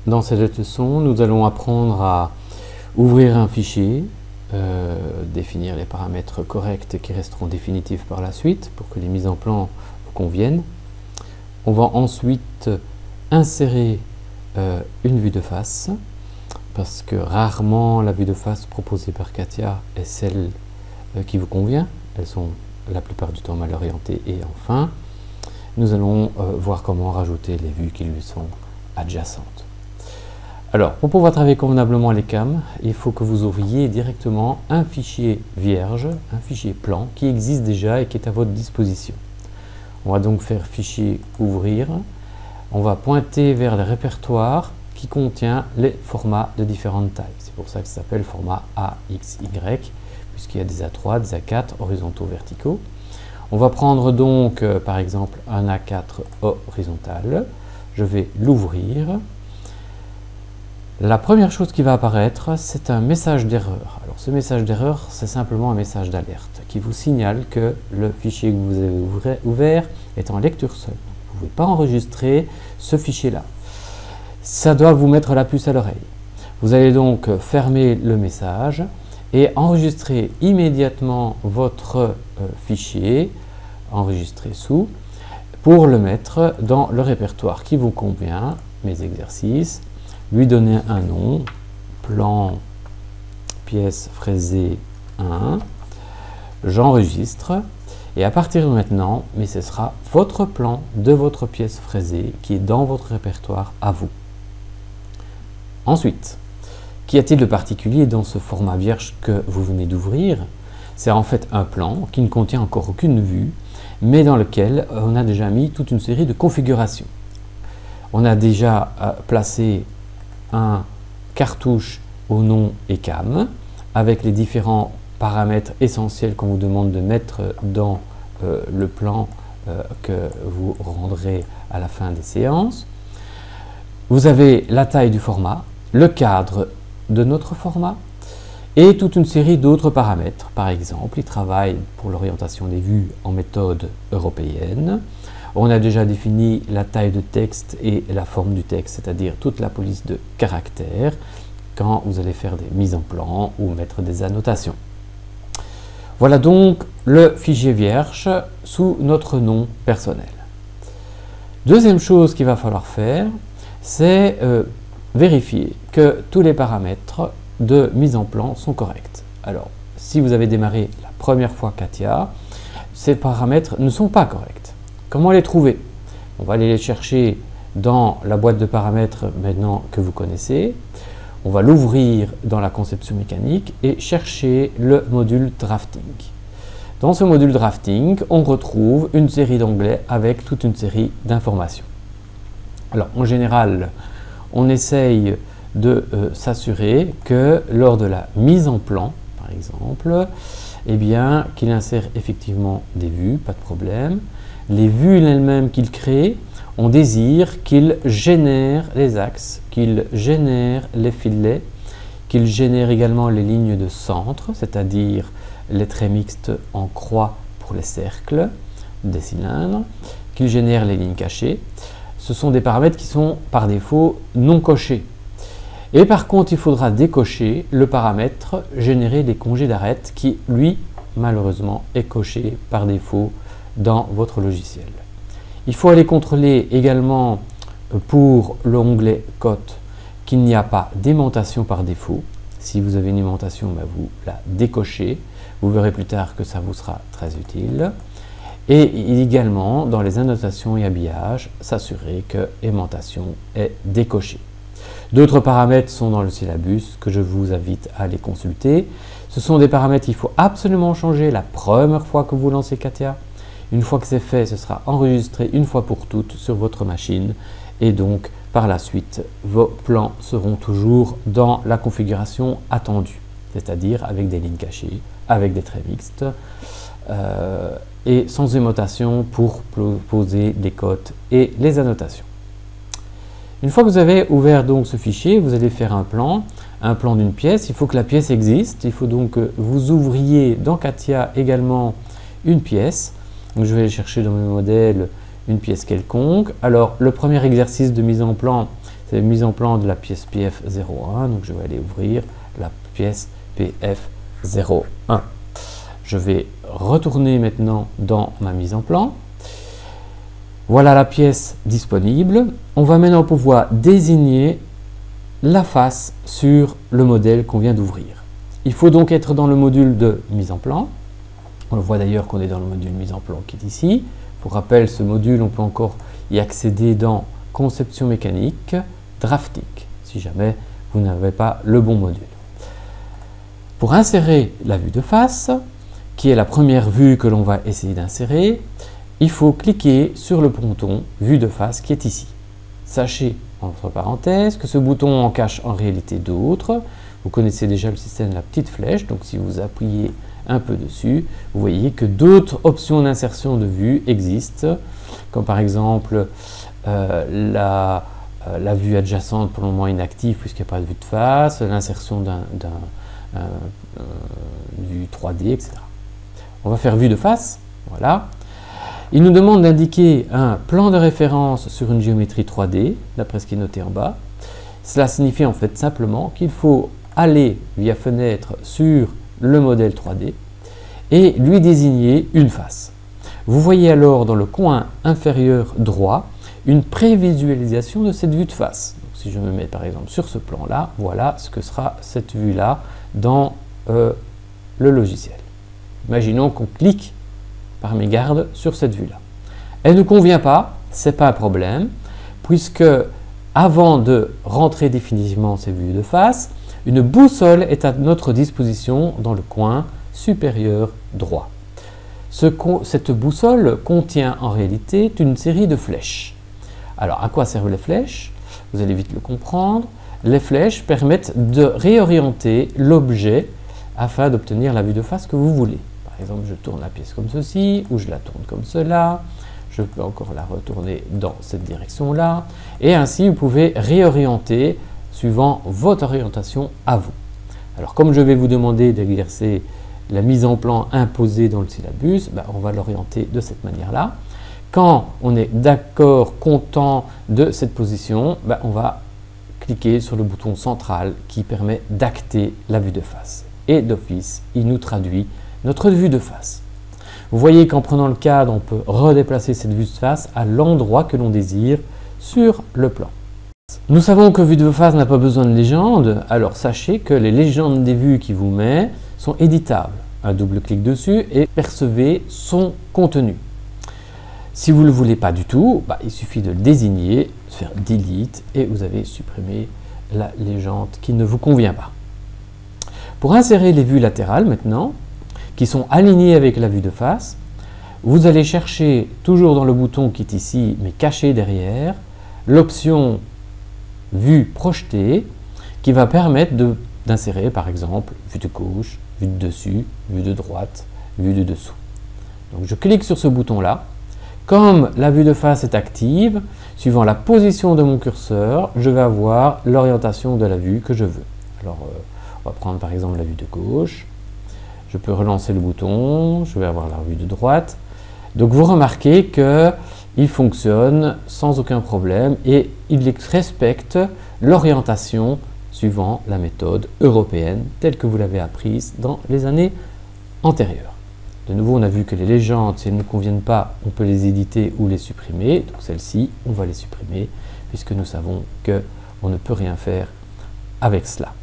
Dans cette leçon, nous allons apprendre à ouvrir un fichier, définir les paramètres corrects qui resteront définitifs par la suite pour que les mises en plan vous conviennent. On va ensuite insérer une vue de face, parce que rarement la vue de face proposée par Katia est celle qui vous convient. Elles sont la plupart du temps mal orientées. Et enfin, nous allons voir comment rajouter les vues qui lui sont adjacentes. Alors, pour pouvoir travailler convenablement les cams, il faut que vous ouvriez directement un fichier vierge, un fichier plan qui existe déjà et qui est à votre disposition. On va donc faire fichier ouvrir. On va pointer vers le répertoire qui contient les formats de différentes tailles. C'est pour ça que ça s'appelle format AXY, puisqu'il y a des A3, des A4, horizontaux, verticaux. On va prendre donc, par exemple, un A4 horizontal. Je vais l'ouvrir. La première chose qui va apparaître, c'est un message d'erreur. Alors ce message d'erreur, c'est simplement un message d'alerte qui vous signale que le fichier que vous avez ouvert est en lecture seule. Vous ne pouvez pas enregistrer ce fichier-là. Ça doit vous mettre la puce à l'oreille. Vous allez donc fermer le message et enregistrer immédiatement votre fichier, enregistrer sous, pour le mettre dans le répertoire qui vous convient, mes exercices, lui donner un nom, plan pièce fraisée 1, j'enregistre, et à partir de maintenant, mais ce sera votre plan de votre pièce fraisée qui est dans votre répertoire à vous. Ensuite, qu'y a-t-il de particulier dans ce format vierge que vous venez d'ouvrir? C'est en fait un plan qui ne contient encore aucune vue, mais dans lequel on a déjà mis toute une série de configurations. On a déjà placé un cartouche au nom et cam avec les différents paramètres essentiels qu'on vous demande de mettre dans le plan que vous rendrez à la fin des séances. Vous avez la taille du format, le cadre de notre format et toute une série d'autres paramètres. Par exemple, il travaille pour l'orientation des vues en méthode européenne. On a déjà défini la taille de texte et la forme du texte, c'est-à-dire toute la police de caractères quand vous allez faire des mises en plan ou mettre des annotations. Voilà donc le fichier vierge sous notre nom personnel. Deuxième chose qu'il va falloir faire, c'est vérifier que tous les paramètres de mise en plan sont corrects. Alors, si vous avez démarré la première fois Katia, ces paramètres ne sont pas corrects. Comment les trouver? On va aller les chercher dans la boîte de paramètres maintenant que vous connaissez. On va l'ouvrir dans la conception mécanique et chercher le module drafting. Dans ce module drafting, on retrouve une série d'onglets avec toute une série d'informations. Alors en général, on essaye de s'assurer que lors de la mise en plan, par exemple, eh bien, qu'il insère effectivement des vues, pas de problème. Les vues elles-mêmes qu'il crée, on désire qu'il génère les axes, qu'il génère les filets, qu'il génère également les lignes de centre, c'est-à-dire les traits mixtes en croix pour les cercles des cylindres, qu'il génère les lignes cachées. Ce sont des paramètres qui sont par défaut non cochés. Et par contre, il faudra décocher le paramètre générer des congés d'arête qui, lui, malheureusement, est coché par défaut dans votre logiciel. Il faut aller contrôler également pour l'onglet cote qu'il n'y a pas d'aimantation par défaut. Si vous avez une aimantation, vous la décochez. Vous verrez plus tard que ça vous sera très utile. Et également, dans les annotations et habillages, s'assurer que aimantation est décochée. D'autres paramètres sont dans le syllabus que je vous invite à aller consulter. Ce sont des paramètres qu'il faut absolument changer la première fois que vous lancez Katia. Une fois que c'est fait, ce sera enregistré une fois pour toutes sur votre machine et donc par la suite, vos plans seront toujours dans la configuration attendue, c'est-à-dire avec des lignes cachées, avec des traits mixtes et sans annotation pour poser des cotes et les annotations. Une fois que vous avez ouvert donc ce fichier, vous allez faire un plan d'une pièce. Il faut que la pièce existe. Il faut donc que vous ouvriez dans Katia également une pièce. Donc je vais aller chercher dans mes modèles une pièce quelconque. Alors le premier exercice de mise en plan, c'est mise en plan de la pièce PF01, donc je vais aller ouvrir la pièce PF01. Je vais retourner maintenant dans ma mise en plan. Voilà la pièce disponible. On va maintenant pouvoir désigner la face sur le modèle qu'on vient d'ouvrir. Il faut donc être dans le module de mise en plan. On le voit d'ailleurs qu'on est dans le module mise en plan qui est ici. Pour rappel, ce module, on peut encore y accéder dans conception mécanique, drafting, si jamais vous n'avez pas le bon module. Pour insérer la vue de face, qui est la première vue que l'on va essayer d'insérer, il faut cliquer sur le bouton vue de face qui est ici. Sachez, entre parenthèses, que ce bouton en cache en réalité d'autres. Vous connaissez déjà le système de la petite flèche, donc si vous appuyez un peu dessus, vous voyez que d'autres options d'insertion de vue existent, comme par exemple la vue adjacente pour le moment inactive puisqu'il n'y a pas de vue de face, l'insertion d'une vue 3D, etc. On va faire vue de face, voilà. Il nous demande d'indiquer un plan de référence sur une géométrie 3D, d'après ce qui est noté en bas. Cela signifie en fait simplement qu'il faut aller via fenêtre sur le modèle 3D et lui désigner une face. Vous voyez alors dans le coin inférieur droit une prévisualisation de cette vue de face. Donc, si je me mets par exemple sur ce plan-là, voilà ce que sera cette vue-là dans le logiciel. Imaginons qu'on clique par mégarde sur cette vue-là. Elle ne nous convient pas, ce n'est pas un problème, puisque avant de rentrer définitivement ces vues de face, une boussole est à notre disposition dans le coin supérieur droit. Cette boussole contient en réalité une série de flèches. Alors, à quoi servent les flèches? Vous allez vite le comprendre. Les flèches permettent de réorienter l'objet afin d'obtenir la vue de face que vous voulez. Par exemple, je tourne la pièce comme ceci, ou je la tourne comme cela. Je peux encore la retourner dans cette direction-là. Et ainsi, vous pouvez réorienter suivant votre orientation à vous. Alors, comme je vais vous demander d'exercer la mise en plan imposée dans le syllabus, on va l'orienter de cette manière-là. Quand on est d'accord, content de cette position, on va cliquer sur le bouton central qui permet d'acter la vue de face. Et d'office, il nous traduit notre vue de face. Vous voyez qu'en prenant le cadre, on peut redéplacer cette vue de face à l'endroit que l'on désire sur le plan. Nous savons que vue de face n'a pas besoin de légende, alors sachez que les légendes des vues qu'il vous met sont éditables. Un double clic dessus et percevez son contenu. Si vous ne le voulez pas du tout, il suffit de le désigner, faire delete et vous avez supprimé la légende qui ne vous convient pas. Pour insérer les vues latérales maintenant, qui sont alignées avec la vue de face, vous allez chercher toujours dans le bouton qui est ici mais caché derrière l'option vue projetée qui va permettre d'insérer par exemple vue de gauche, vue de dessus, vue de droite, vue de dessous. Donc je clique sur ce bouton là. Comme la vue de face est active, suivant la position de mon curseur, je vais avoir l'orientation de la vue que je veux. Alors on va prendre par exemple la vue de gauche. Je peux relancer le bouton, je vais avoir la vue de droite. Donc vous remarquez qu'il fonctionne sans aucun problème et il respecte l'orientation suivant la méthode européenne telle que vous l'avez apprise dans les années antérieures. De nouveau, on a vu que les légendes, si elles ne nous conviennent pas, on peut les éditer ou les supprimer. Donc celles-ci, on va les supprimer puisque nous savons qu'on ne peut rien faire avec cela.